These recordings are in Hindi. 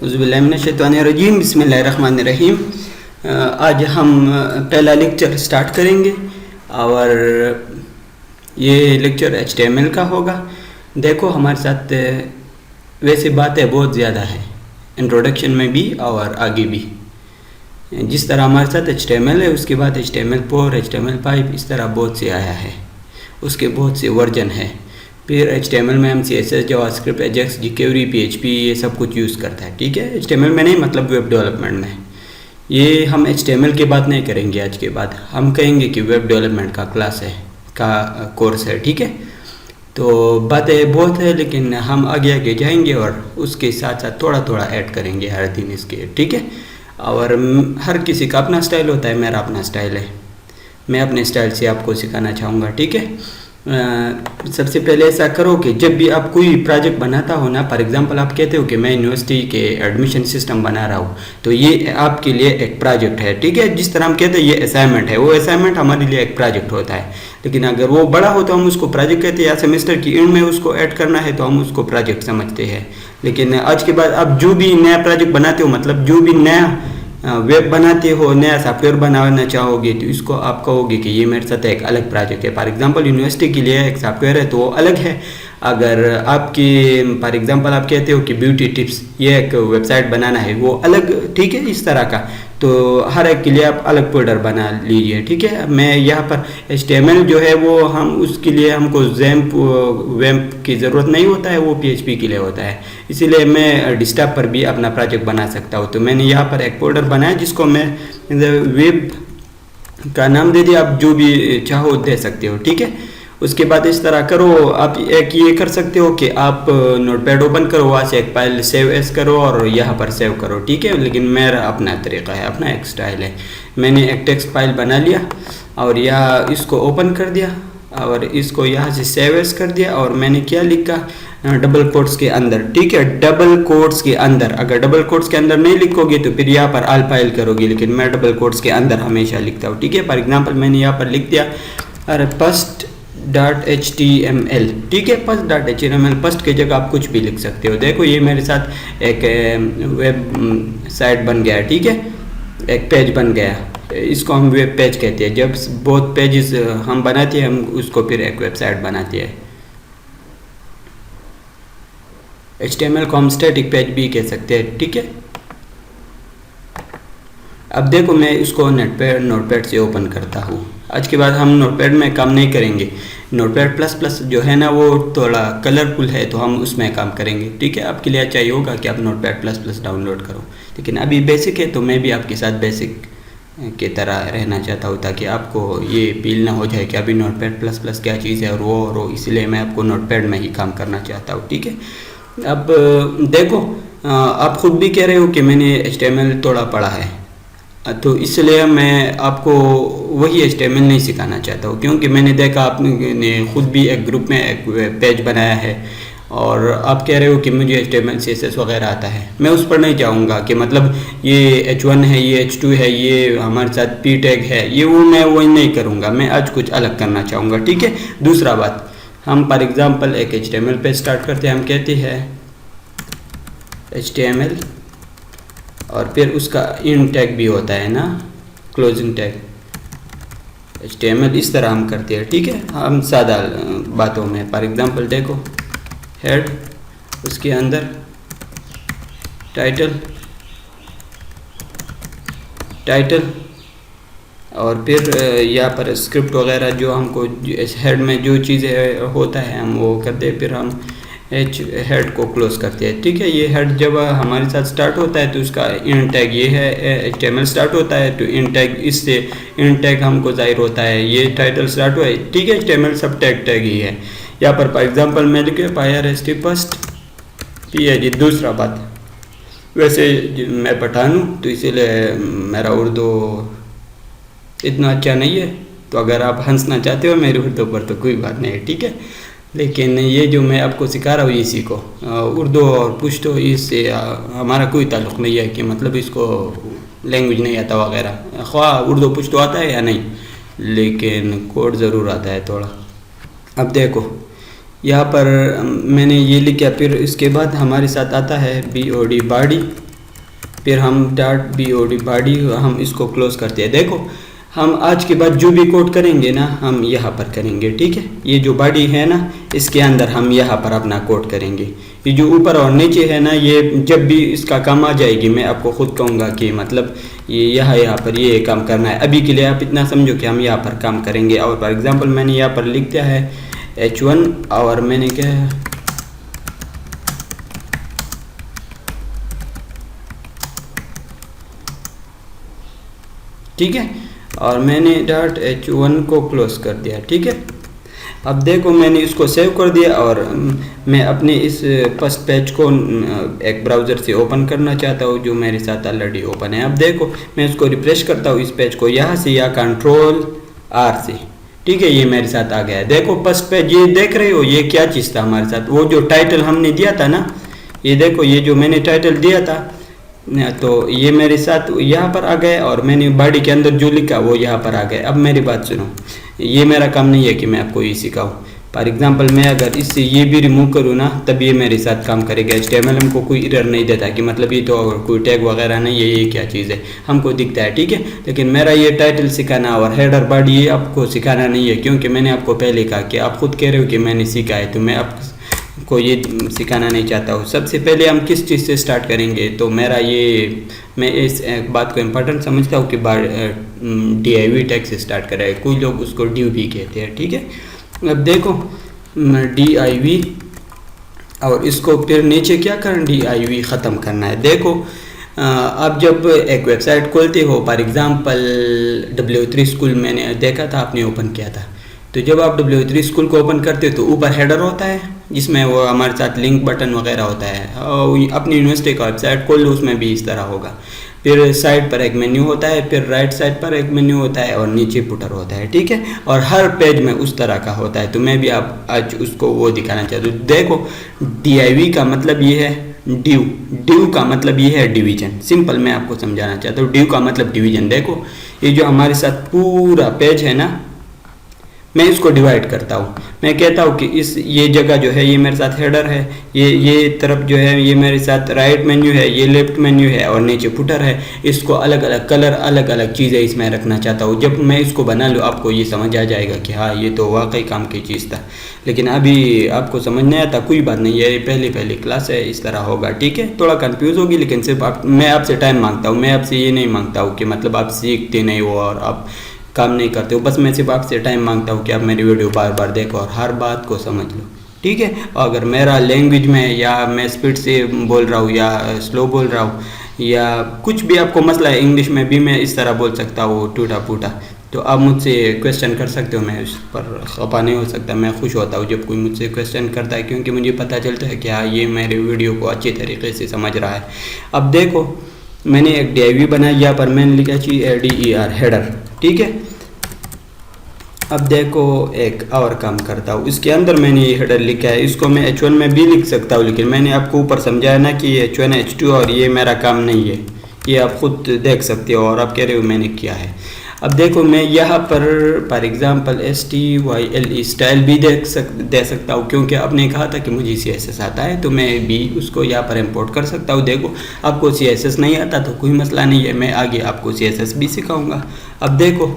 उज़्बिल्लाहिमिनश्शैतानिर्रजीम बिस्मिल्लाहिर्रहमानिर्रहीम। आज हम पहला लेक्चर स्टार्ट करेंगे और ये लेक्चर HTML का होगा। देखो हमारे साथ वैसे बातें बहुत ज़्यादा है, इंट्रोडक्शन में भी और आगे भी। जिस तरह हमारे साथ HTML है, उसके बाद HTML4, HTML5 इस तरह बहुत से आया है, उसके बहुत से वर्जन है। फिर HTML में हम CSS, JavaScript, Ajax, jQuery, PHP ये सब कुछ यूज़ करता है। ठीक है, HTML में नहीं, मतलब वेब डेवलपमेंट में। ये हम HTML की बात नहीं करेंगे आज के बाद, हम कहेंगे कि वेब डेवलपमेंट का क्लास है, का कोर्स है। ठीक है, तो बातें बहुत है लेकिन हम आगे आगे जाएंगे और उसके साथ साथ थोड़ा थोड़ा ऐड करेंगे हर दिन इसके। ठीक है, और हर किसी का अपना स्टाइल होता है, मेरा अपना स्टाइल है, मैं अपने स्टाइल से आपको सिखाना चाहूँगा। ठीक है, सबसे पहले ऐसा करो कि जब भी आप कोई प्रोजेक्ट बनाता हो ना, फॉर एग्जांपल आप कहते हो कि मैं यूनिवर्सिटी के एडमिशन सिस्टम बना रहा हूँ, तो ये आपके लिए एक प्रोजेक्ट है। ठीक है, जिस तरह हम कहते हैं ये असाइनमेंट है, वो असाइनमेंट हमारे लिए एक प्रोजेक्ट होता है। लेकिन अगर वो बड़ा हो तो हम उसको प्रोजेक्ट कहते हैं, या सेमेस्टर की एंड में उसको ऐड करना है तो हम उसको प्रोजेक्ट समझते हैं। लेकिन आज के बाद आप जो भी नया प्रोजेक्ट बनाते हो, मतलब जो भी नया वेब बनाते हो, नया सॉफ्टवेयर बनाना चाहोगे, तो इसको आप कहोगे कि ये मेरे साथ एक अलग प्रोजेक्ट है। फॉर एग्जांपल यूनिवर्सिटी के लिए एक सॉफ्टवेयर है तो वो अलग है। अगर आपकी फॉर एग्जांपल आप कहते हो कि ब्यूटी टिप्स, ये एक वेबसाइट बनाना है, वो अलग। ठीक है, इस तरह का तो हर एक के लिए आप अलग फोल्डर बना लीजिए। ठीक है, मैं यहाँ पर HTML जो है वो हम उसके लिए हमको वैम्प की ज़रूरत नहीं होता है, वो PHP के लिए होता है। इसीलिए मैं डेस्कटॉप पर भी अपना प्रोजेक्ट बना सकता हूँ। तो मैंने यहाँ पर एक फोल्डर बनाया जिसको मैं वेब का नाम दे दिया, आप जो भी चाहो दे सकते हो। ठीक है, उसके बाद इस तरह करो, आप एक ये कर सकते हो कि आप नोटपैड ओपन करो, वहाँ से एक फाइल सेव एस करो और यहाँ पर सेव करो। ठीक है, लेकिन मेरा अपना तरीका है, अपना एक स्टाइल है। मैंने एक टेक्स्ट फाइल बना लिया और यहाँ इसको ओपन कर दिया और इसको यहाँ से सेव एस कर दिया और मैंने क्या लिखा, डबल कोट्स के अंदर। ठीक है, डबल कोट्स के अंदर। अगर डबल कोट्स के अंदर नहीं लिखोगे तो फिर यहाँ पर ऑल फाइल करोगे, लेकिन मैं डबल कोट्स के अंदर हमेशा लिखता हूँ। ठीक है, फॉर एग्जाम्पल मैंने यहाँ पर लिख दिया first.html। ठीक है, first.html, फर्स्ट की जगह आप कुछ भी लिख सकते हो। देखो ये मेरे साथ एक वेब साइट बन गया। ठीक है, एक पेज बन गया, इसको हम वेब पेज कहते हैं। जब बहुत पेजेस हम बनाते हैं, हम उसको फिर एक वेबसाइट बनाते हैं। HTML को हम स्टैटिक पेज भी कह सकते हैं। ठीक है, अब देखो मैं इसको नोटपैड से ओपन करता हूँ। आज के बाद हम नोटपैड में काम नहीं करेंगे, नोटपैड प्लस प्लस जो है ना वो थोड़ा कलरफुल है तो हम उसमें काम करेंगे। ठीक है, आपके लिए चाहिए होगा कि आप नोटपैड प्लस प्लस डाउनलोड करो, लेकिन अभी बेसिक है तो मैं भी आपके साथ बेसिक की तरह रहना चाहता हूँ ताकि आपको ये फील ना हो जाए कि अभी नोटपैड प्लस प्लस क्या चीज़ है और वो, इसलिए मैं आपको नोटपैड में ही काम करना चाहता हूँ। ठीक है, अब देखो आप खुद भी कह रहे हो कि मैंने HTML थोड़ा पढ़ा है, तो इसलिए मैं आपको वही HTML नहीं सिखाना चाहता हूँ, क्योंकि मैंने देखा आपने खुद भी एक ग्रुप में एक पेज बनाया है और आप कह रहे हो कि मुझे HTML CSS वगैरह आता है। मैं उस पर नहीं चाहूँगा कि मतलब ये H1 है, ये H2 है, ये हमारे साथ P टैग है, ये मैं वही नहीं करूँगा। मैं आज कुछ अलग करना चाहूँगा। ठीक है, दूसरा बात, हम फॉर एग्ज़ाम्पल एक HTML पेज स्टार्ट करते हैं। हम कहते हैं HTML और फिर उसका इन टैग भी होता है ना, क्लोजिंग टैग। HTML इस तरह हम करते हैं। ठीक है, हम सादा बातों में फॉर एग्जांपल देखो, हेड, उसके अंदर टाइटल और फिर यहाँ पर स्क्रिप्ट वगैरह जो हमको हेड में जो चीज़ें होता है हम वो करते हैं। फिर हम हेड को क्लोज करते हैं। ठीक है, ये हेड जब हमारे साथ स्टार्ट होता है तो उसका इन टैग ये है, HTML स्टार्ट होता है तो इन टैग, इससे इन टैग हमको जाहिर होता है। ये टाइटल स्टार्ट हुआ है। ठीक है, HTML सब टैग ही है। यहाँ पर फॉर एग्जांपल मैं लिखे PHP फर्स्ट PHP। दूसरा बात, वैसे मैं पठान हूँ तो इसीलिए मेरा उर्दू इतना अच्छा नहीं है, तो अगर आप हंसना चाहते हो मेरे उर्दू पर तो कोई बात नहीं है। ठीक है, लेकिन ये जो मैं आपको सिखा रहा हूँ इसी को, उर्दू और पुश्तो, इससे हमारा कोई ताल्लुक़ नहीं है कि मतलब इसको लैंग्वेज नहीं आता वगैरह। ख्वाह उर्दू पुश्तो आता है या नहीं, लेकिन कोड ज़रूर आता है थोड़ा। अब देखो यहाँ पर मैंने ये लिखा, फिर इसके बाद हमारे साथ आता है BOD बॉडी, फिर हम डॉट बॉडी हम इसको क्लोज करते हैं। देखो हम आज के बाद जो भी कोड करेंगे ना हम यहाँ पर करेंगे, ठीक है। ये जो बॉडी है ना इसके अंदर हम यहाँ पर अपना कोड करेंगे। ये जो ऊपर और नीचे है ना ये जब भी इसका काम आ जाएगी मैं आपको खुद कहूँगा कि मतलब ये यहाँ पर ये काम करना है। अभी के लिए आप इतना समझो कि हम यहाँ पर काम करेंगे। और फॉर एग्जांपल मैंने यहाँ पर लिख दिया है H1 और मैंने क्या ठीक है, और मैंने डॉट H1 को क्लोज कर दिया, ठीक है। अब देखो मैंने इसको सेव कर दिया और मैं अपने इस फर्स्ट पेज को एक ब्राउज़र से ओपन करना चाहता हूँ जो मेरे साथ ऑलरेडी ओपन है। अब देखो मैं इसको रिफ्रेश करता हूँ इस पेज को यहाँ से या कंट्रोल R से, ठीक है। ये मेरे साथ आ गया है। देखो फर्स्ट पेज ये देख रहे हो ये क्या चीज़ था हमारे साथ, वो जो टाइटल हमने दिया था ना, ये देखो ये जो मैंने टाइटल दिया था तो ये मेरे साथ यहाँ पर आ गए और मैंने बॉडी के अंदर जो लिखा वो यहाँ पर आ गए। अब मेरी बात सुनो, ये मेरा काम नहीं है कि मैं आपको ये सिखाऊं। फॉर एग्जांपल मैं अगर इससे ये भी रिमूव करूँ ना तब ये मेरे साथ काम करेगा। HTML हमको कोई एरर नहीं देता कि मतलब ये तो कोई टैग वगैरह नहीं है, ये क्या चीज़ है हमको दिखता है, ठीक है। लेकिन मेरा ये टाइटल सिखाना और हेडर बॉडी ये आपको सिखाना नहीं है, क्योंकि मैंने आपको पहले कहा कि आप खुद कह रहे हो कि मैंने सीखा है, तो मैं आपको ये सिखाना नहीं चाहता हूँ। सबसे पहले हम किस चीज़ से स्टार्ट करेंगे, तो मेरा ये मैं इस बात को इम्पोर्टेंट समझता हूँ कि DIV टैग से स्टार्ट करें। कोई लोग उसको div भी कहते हैं, ठीक है। अब देखो DIV और इसको फिर नीचे क्या करना, DIV ख़त्म करना है। देखो आप जब एक वेबसाइट खोलते हो, फॉर एग्ज़ाम्पल W3 स्कूल मैंने देखा था आपने ओपन किया था, तो जब आप W3 स्कूल को ओपन करते हो तो ऊपर हेडर होता है जिसमें वो हमारे साथ लिंक बटन वगैरह होता है। और अपनी यूनिवर्सिटी का वेबसाइट खोल लो उसमें भी इस तरह होगा। फिर साइड पर एक मेन्यू होता है, फिर राइट साइड पर एक मेन्यू होता है और नीचे फुटर होता है, ठीक है। और हर पेज में उस तरह का होता है, तो मैं भी आप आज उसको वो दिखाना चाहता हूँ। देखो DIV का मतलब ये है div का मतलब ये है डिवीजन। सिंपल मैं आपको समझाना चाहता हूँ, div का मतलब डिवीजन। देखो ये जो हमारे साथ पूरा पेज है ना, मैं इसको डिवाइड करता हूँ। मैं कहता हूँ कि इस ये जगह जो है ये मेरे साथ हेडर है, ये तरफ जो है ये मेरे साथ राइट मेन्यू है, ये लेफ्ट मेन्यू है और नीचे फुटर है। इसको अलग अलग कलर अलग अलग चीज़ें इसमें रखना चाहता हूँ। जब मैं इसको बना लूँ आपको ये समझ आ जाएगा कि हाँ ये तो वाकई काम की चीज़ था। लेकिन अभी आपको समझ नहीं आता, कोई बात नहीं, ये पहली क्लास है, इस तरह होगा, ठीक है। थोड़ा कंफ्यूज होगी लेकिन सिर्फ मैं आपसे टाइम मांगता हूँ। मैं आपसे ये नहीं मांगता हूँ कि मतलब आप सीखते नहीं हो और आप काम नहीं करते हो, बस मैं सिर्फ आपसे टाइम मांगता हूँ कि आप मेरी वीडियो बार बार देखो और हर बात को समझ लो, ठीक है। और अगर मेरा लैंग्वेज में या मैं स्पीड से बोल रहा हूँ या स्लो बोल रहा हूँ या कुछ भी आपको मसला है, इंग्लिश में भी मैं इस तरह बोल सकता हूँ टूटा फूटा, तो आप मुझसे क्वेश्चन कर सकते हो। मैं उस पर खपा नहीं हो सकता, मैं खुश होता हूँ जब कोई मुझसे क्वेश्चन करता है, क्योंकि मुझे पता चलता है कि हाँ ये मेरे वीडियो को अच्छी तरीके से समझ रहा है। अब देखो मैंने एक DIV बनाया, यहाँ पर मैंने लिखा HADER हेडर, ठीक है। अब देखो एक और काम करता हूँ, इसके अंदर मैंने ये हेडर लिखा है, इसको मैं H1 में भी लिख सकता हूँ, लेकिन मैंने आपको ऊपर समझाया ना कि H1 H2 और ये मेरा काम नहीं है, ये आप खुद देख सकते हो और आप कह रहे हो मैंने किया है। अब देखो मैं यहाँ पर फॉर एग्जांपल STYLE स्टाइल भी दे सकता हूँ, क्योंकि आपने कहा था कि मुझे CSS आता है, तो मैं भी उसको यहाँ पर इंपोर्ट कर सकता हूँ। देखो आपको CSS नहीं आता तो कोई मसला नहीं है, मैं आगे आपको CSS भी सिखाऊंगा। अब देखो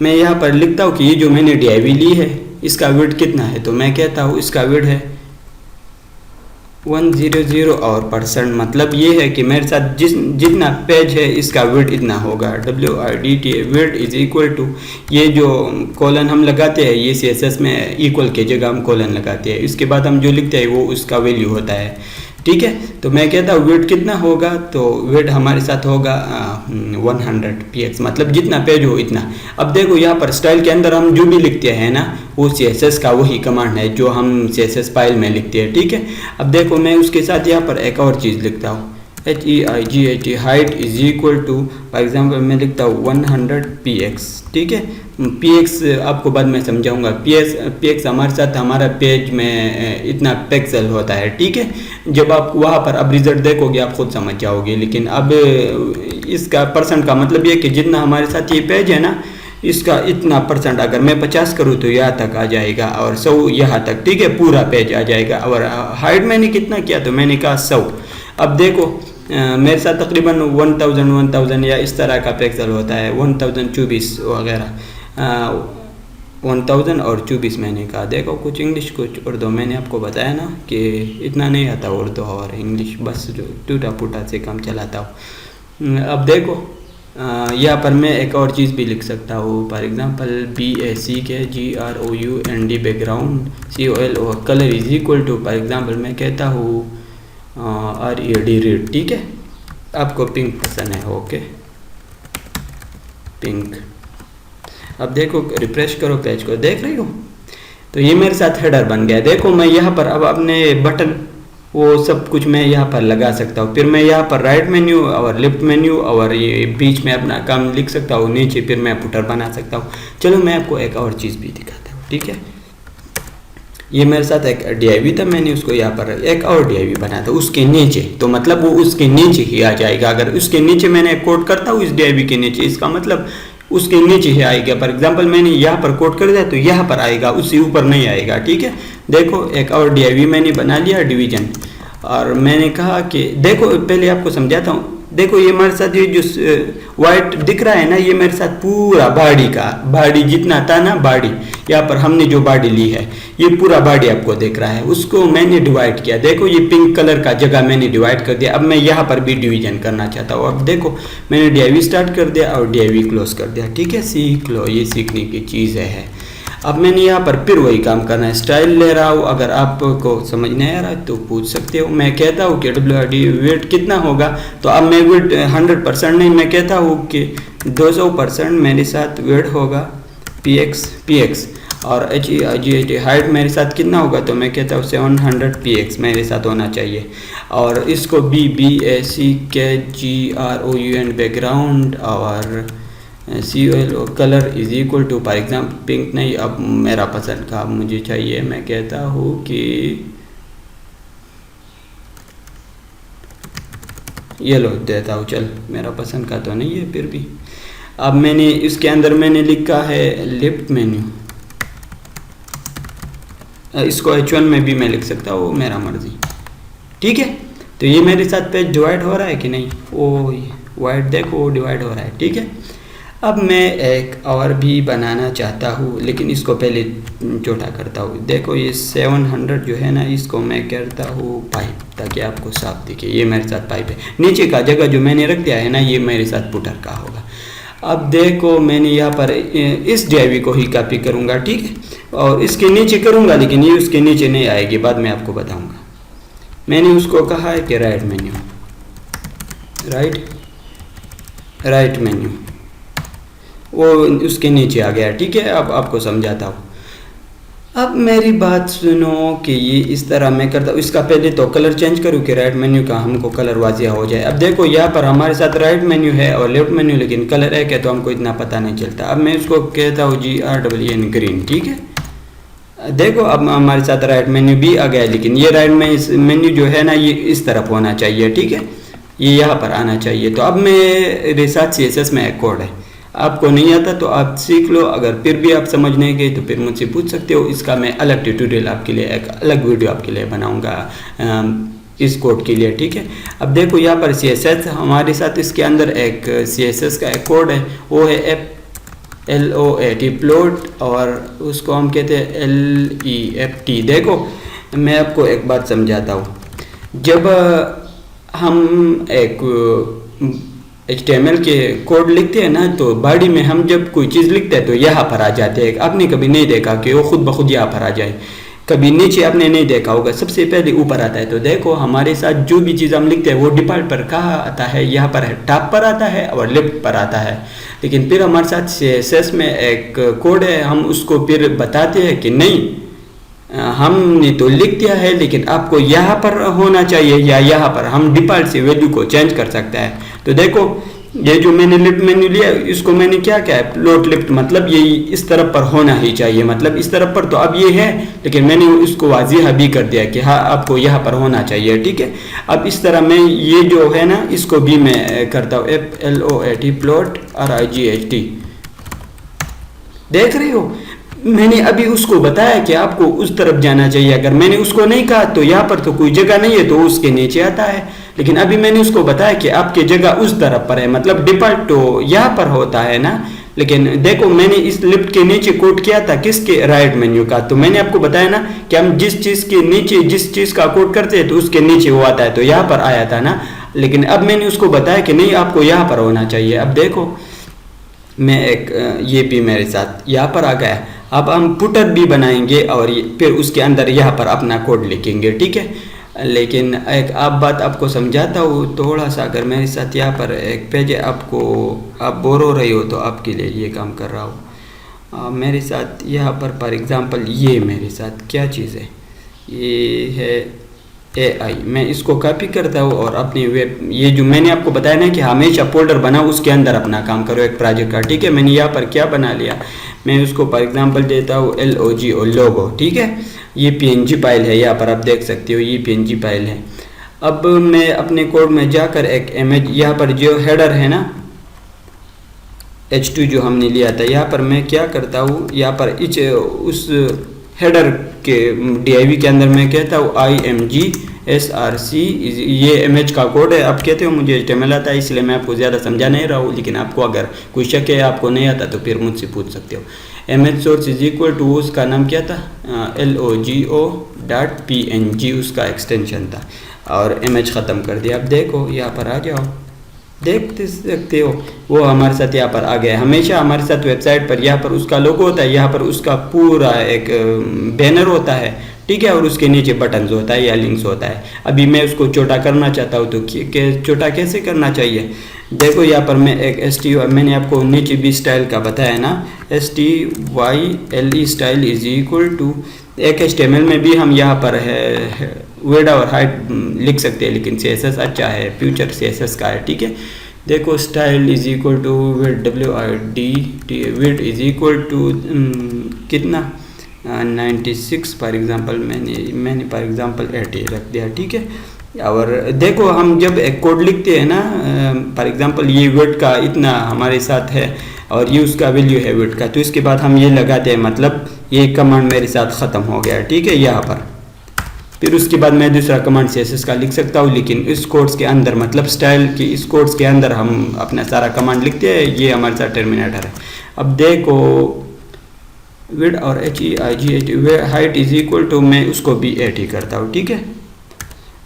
मैं यहाँ पर लिखता हूँ कि ये जो मैंने DIV ली है इसका विड्थ कितना है, तो मैं कहता हूँ इसका विड्थ है 100 और %, मतलब ये है कि मेरे साथ जितना पेज है इसका विड्थ इतना होगा। WIDT width is equal to, ये जो कॉलन हम लगाते हैं ये CSS में इक्वल के जगह हम कॉलन लगाते हैं, इसके बाद हम जो लिखते हैं वो उसका वैल्यू होता है, ठीक है। तो मैं कहता हूँ विड्थ कितना होगा, तो विड्थ हमारे साथ होगा 100 px, मतलब जितना पेज हो इतना। अब देखो यहाँ पर स्टाइल के अंदर हम जो भी लिखते हैं ना वो CSS का वही कमांड है जो हम CSS फाइल में लिखते हैं, ठीक है। अब देखो मैं उसके साथ यहाँ पर एक और चीज़ लिखता हूँ, HEIGHT height is equal to, for example मैं लिखता हूँ 100 px, ठीक है। px आपको बाद में समझाऊंगा। px हमारे साथ हमारा पेज में इतना पिक्सल होता है, ठीक है। जब आप वहाँ पर अब रिजल्ट देखोगे आप खुद समझ जाओगे, लेकिन अब इसका % का मतलब ये कि जितना हमारे साथ ये पेज है ना इसका इतना % अगर मैं 50 करूँ तो यहाँ तक आ जाएगा और 100 यहाँ तक, ठीक है, पूरा पेज आ जाएगा। और हाइट मैंने कितना किया, तो मैंने कहा 100। अब देखो मेरे साथ तकरीबन 1000 या इस तरह का पिक्सल होता है, 1024 वगैरह, 1000 और 24 मैंने कहा। देखो कुछ इंग्लिश कुछ उर्दू, मैंने आपको बताया ना कि इतना नहीं आता उर्दू और इंग्लिश, बस जो टूटा फूटा से काम चलाता हूँ। अब देखो यहाँ पर मैं एक और चीज़ भी लिख सकता हूँ, for example BACK GROUND background COL colour is equal to, for example मैं कहता हूँ RED रेड, ठीक है। आपको पिंक पसंद है, ओके पिंक। अब देखो रिफ्रेश करो पेज को, देख रही हो, तो ये मेरे साथ हेडर बन गया। देखो मैं यहाँ पर अब अपने बटन वो सब कुछ मैं यहाँ पर लगा सकता हूँ, फिर मैं यहाँ पर राइट मेन्यू और लेफ्ट मेन्यू और ये बीच में अपना काम लिख सकता हूँ, नीचे फिर मैं फुटर बना सकता हूँ। चलो मैं आपको एक और चीज़ भी दिखाता हूँ, ठीक है। ये मेरे साथ एक DIV था, मैंने उसको यहाँ पर एक और DIV बनाया था उसके नीचे, तो मतलब वो उसके नीचे ही आ जाएगा। अगर उसके नीचे मैंने कोड करता हूँ इस DIV के नीचे, इसका मतलब उसके नीचे ही आएगा। फॉर एग्जांपल मैंने यहाँ पर कोड कर दिया तो यहाँ पर आएगा, उससे ऊपर नहीं आएगा, ठीक है। देखो एक और DIV मैंने बना लिया डिवीजन, और मैंने कहा कि देखो पहले आपको समझाता हूँ। देखो ये मेरे साथ ये जो वाइट दिख रहा है ना, ये मेरे साथ पूरा बॉडी जितना था ना, बॉडी यहाँ पर हमने जो बॉडी ली है ये पूरा बॉडी आपको दिख रहा है, उसको मैंने डिवाइड किया। देखो ये पिंक कलर का जगह मैंने डिवाइड कर दिया। अब मैं यहाँ पर भी डिवीजन करना चाहता हूँ। अब देखो मैंने DIV स्टार्ट कर दिया और DIV क्लोज कर दिया, ठीक है। सीख लो, ये सीखने की चीज़ है। अब मैंने यहाँ पर फिर वही काम करना है, स्टाइल ले रहा हूँ। अगर आपको समझ नहीं आ रहा है तो पूछ सकते हो। मैं कहता हूँ कि WRD वेट कितना होगा, तो अब मैं वेट 100% नहीं, मैं कहता हूँ कि 200% मेरे साथ वेट होगा PX। और HEIGHT हाइट मेरे साथ कितना होगा, तो मैं कहता हूँ 700 PX मेरे साथ होना चाहिए। और इसको BACK बैकग्राउंड और COL colour is equal to, for example pink नहीं, अब मेरा पसंद का मुझे चाहिए। मैं कहता हूँ कि येलो देता हूँ, चल मेरा पसंद का तो नहीं है फिर भी। अब मैंने इसके अंदर मैंने लिखा है लेफ्ट मेन्यू, इसको H1 में भी मैं लिख सकता हूँ, मेरा मर्जी, ठीक है। तो ये मेरे साथ पेज डिवाइड हो रहा है कि नहीं, ओ वाइट देखो डिवाइड हो रहा है, ठीक है। अब मैं एक और भी बनाना चाहता हूँ, लेकिन इसको पहले छोटा करता हूँ। देखो ये 700 जो है ना, इसको मैं करता हूँ पाइप, ताकि आपको साफ दिखे। ये मेरे साथ पाइप है, नीचे का जगह जो मैंने रख दिया है ना, ये मेरे साथ पुटर का होगा। अब देखो मैंने यहाँ पर इस DIV को ही कॉपी करूँगा, ठीक है, और इसके नीचे करूँगा, लेकिन ये उसके नीचे नहीं आएगी, बाद में आपको बताऊँगा। मैंने उसको कहा है कि राइट मेन्यू, वो उसके नीचे आ गया, ठीक है। अब आपको समझाता हूँ। अब मेरी बात सुनो कि ये इस तरह मैं करता हूँ। इसका पहले तो कलर चेंज करूँ कि राइट मेन्यू का हमको कलर वाजिया हो जाए। अब देखो यहाँ पर हमारे साथ राइट मेन्यू है और लेफ्ट मेन्यू, लेकिन कलर एक है तो हमको इतना पता नहीं चलता। अब मैं इसको कहता हूँ GREN ग्रीन, ठीक है। देखो अब हमारे साथ राइट मेन्यू भी आ गया, लेकिन ये राइट मेन्यू जो है ना, ये इस तरफ होना चाहिए, ठीक है, ये यहाँ पर आना चाहिए। तो अब मेरे साथ CSS में एक कोड है, आपको नहीं आता तो आप सीख लो। अगर फिर भी आप समझ नहीं गए तो फिर मुझसे पूछ सकते हो। इसका मैं अलग ट्यूटोरियल आपके लिए, एक अलग वीडियो आपके लिए बनाऊंगा इस कोड के लिए, ठीक है। अब देखो यहाँ पर CSS हमारे साथ, इसके अंदर एक CSS का एक कोड है, वो है FLOAT प्लॉट, और उसको हम कहते हैं LEFT। देखो मैं आपको एक बात समझाता हूँ। जब हम एक HTML के कोड लिखते हैं ना, तो बॉडी में हम जब कोई चीज़ लिखते हैं तो यहाँ पर आ जाते हैं। आपने कभी नहीं देखा कि वो खुद ब खुद यहाँ पर आ जाए, कभी नीचे आपने नहीं देखा होगा, सबसे पहले ऊपर आता है। तो देखो हमारे साथ जो भी चीज़ हम लिखते हैं वो डिफ़ॉल्ट पर कहाँ आता है, यहाँ पर है, टॉप पर आता है और लेफ्ट पर आता है। लेकिन फिर हमारे साथ CSS में एक कोड है, हम उसको फिर बताते हैं कि नहीं, हमने तो लिख दिया है लेकिन आपको यहाँ पर होना चाहिए या यहाँ पर, हम डिफ़ॉल्ट से वैल्यू को चेंज कर सकते हैं। तो देखो ये जो मैंने लेफ्ट मेन्यू लिया, इसको मैंने क्या है, प्लॉट लेफ्ट, मतलब ये इस तरफ पर होना ही चाहिए, मतलब इस तरफ पर। तो अब ये है, लेकिन मैंने इसको वाज़िह भी कर दिया कि हाँ आपको यहाँ पर होना चाहिए, ठीक है। अब इस तरह मैं ये जो है ना, इसको भी मैं करता हूँ FLOAT प्लॉट RIGHT। देख रहे हो मैंने अभी उसको बताया कि आपको उस तरफ जाना चाहिए। अगर मैंने उसको नहीं कहा तो यहाँ पर तो कोई जगह नहीं है, तो उसके नीचे आता है। लेकिन अभी मैंने उसको बताया कि आपकी जगह उस तरफ पर है, मतलब डिफॉल्ट तो यहाँ पर होता है ना। लेकिन देखो मैंने इस लिफ्ट के नीचे कोड किया था किसके, राइट मेन्यू का। तो मैंने आपको बताया ना कि हम जिस चीज़ के नीचे जिस चीज़ का कोड करते हैं तो उसके नीचे वो आता है, तो यहाँ पर आया था ना। लेकिन अब मैंने उसको बताया कि नहीं आपको यहाँ पर होना चाहिए। अब देखो मैं एक ये भी मेरे साथ यहाँ पर आ गया। अब हम पुटर भी बनाएंगे और फिर उसके अंदर यहाँ पर अपना कोड लिखेंगे, ठीक है। लेकिन एक आप बात आपको समझाता हूँ थोड़ा सा। अगर मेरे साथ यहाँ पर एक पेज है, आपको आप बोर हो रही हो तो आपके लिए ये काम कर रहा हूँ। मेरे साथ यहाँ पर फॉर एग्ज़ाम्पल ये मेरे साथ क्या चीज़ है, ये है AI। मैं इसको कॉपी करता हूँ और अपनी वेब, ये जो मैंने आपको बताया ना कि हमेशा फोल्डर बनाओ उसके अंदर अपना काम करो एक प्रोजेक्ट का, ठीक है। मैंने यहाँ पर क्या बना लिया, मैं उसको फॉर एग्जांपल देता हूँ LOGO लोगो, ठीक है। ये PNG फाइल है, यहाँ पर आप देख सकते हो ये PNG फाइल है। अब मैं अपने कोड में जाकर एक इमेज, यहाँ पर जो हेडर है ना H2 जो हमने लिया था, यहाँ पर मैं क्या करता हूँ, यहाँ पर उस हेडर के div के अंदर मैं कहता हूँ img src। ये इमेज का कोड है। आप कहते हो मुझे HTML आता है इसलिए मैं आपको ज़्यादा समझा नहीं रहा हूँ, लेकिन आपको अगर कोई शक है आपको नहीं आता तो फिर मुझसे पूछ सकते हो। Image source is equal to, उसका नाम क्या था, logo.png उसका एक्सटेंशन था, और इमेज ख़त्म कर दिया। अब देखो यहाँ पर आ जाओ, देख सकते हो वो हमारे साथ यहाँ पर आ गया। हमेशा हमारे साथ वेबसाइट पर यहाँ पर उसका लोगो होता है, यहाँ पर उसका पूरा एक बैनर होता है, ठीक है, और उसके नीचे बटन्स होता है या लिंक्स होता है। अभी मैं उसको छोटा करना चाहता हूँ तो छोटा कैसे करना चाहिए, देखो यहाँ पर मैं एक मैंने आपको नीचे भी स्टाइल का बताया ना, STYLE style is equal to एक HTML में भी हम यहाँ पर है विड्थ और हाइट लिख सकते हैं, लेकिन CSS अच्छा है, फ्यूचर CSS का है, ठीक है। देखो style is equal to width WIDT, width is equal to कितना 96 फॉर एग्जांपल, मैंने फॉर एग्जांपल 80 रख दिया, ठीक है। और देखो हम जब एक कोड लिखते हैं ना, फॉर एग्जांपल ये विड्थ का इतना हमारे साथ है और ये उसका वैल्यू है विड्थ का, तो इसके बाद हम ये लगाते हैं, मतलब ये कमांड मेरे साथ ख़त्म हो गया, ठीक है, यहाँ पर। फिर उसके बाद मैं दूसरा कमांड CSS का लिख सकता हूँ, लेकिन इस कोड्स के अंदर, मतलब स्टाइल की इस कोड्स के अंदर हम अपना सारा कमांड लिखते हैं। ये हमारे साथ टर्मिनेटर है। अब देखो विड्थ और HEIGH height is equal to, मैं उसको भी 80 करता हूँ, ठीक है।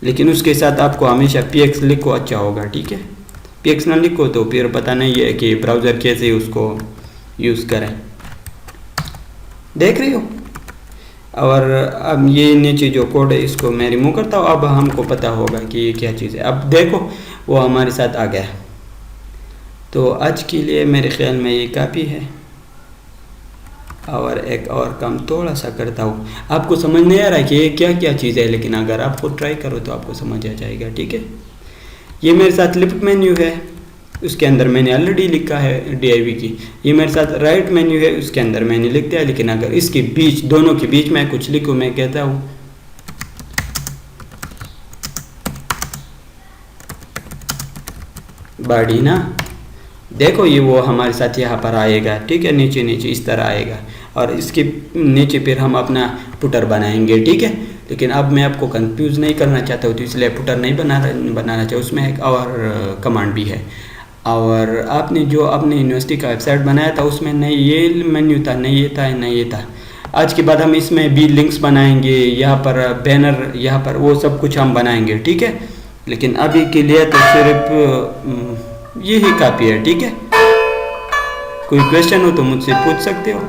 लेकिन उसके साथ आपको हमेशा PX लिखो, अच्छा होगा, ठीक है। PX ना लिखो तो फिर पता नहीं है कि ब्राउज़र कैसे उसको यूज़ करें, देख रही हो। और अब ये नीचे जो कोड है इसको मैं रिमूव करता हूँ। अब हमको पता होगा कि ये क्या चीज़ है। अब देखो वो हमारे साथ आ गया। तो आज के लिए मेरे ख्याल में ये काफ़ी है, और एक और काम थोड़ा सा करता हूँ। आपको समझ नहीं आ रहा है कि ये क्या क्या चीज़ है, लेकिन अगर आप खुद ट्राई करो तो आपको समझ आ जाएगा, ठीक है। ये मेरे साथ लिफ्ट मेन्यू है, उसके अंदर मैंने ऑलरेडी लिखा है div की। ये मेरे साथ राइट मेन्यू है, उसके अंदर मैंने लिख दिया। लेकिन अगर इसके बीच, दोनों के बीच में कुछ लिखूँ, मैं कहता हूँ बॉडी ना, देखो ये वो हमारे साथ यहाँ पर आएगा, ठीक है, नीचे नीचे इस तरह आएगा, और इसके नीचे फिर हम अपना पुटर बनाएंगे, ठीक है। लेकिन अब मैं आपको कंफ्यूज नहीं करना चाहता हूँ, तो इसलिए पुटर नहीं बनाना चाहिए। उसमें एक और कमांड भी है, और आपने जो अपने यूनिवर्सिटी का वेबसाइट बनाया था उसमें नहीं ये मेन्यू था, नहीं ये था, नहीं ये था। आज के बाद हम इसमें भी लिंक्स बनाएंगे, यहाँ पर बैनर, यहाँ पर वो सब कुछ हम बनाएंगे, ठीक है। लेकिन अभी के लिए तो सिर्फ यही काफ़ी है, ठीक है। कोई क्वेश्चन हो तो मुझसे पूछ सकते हो।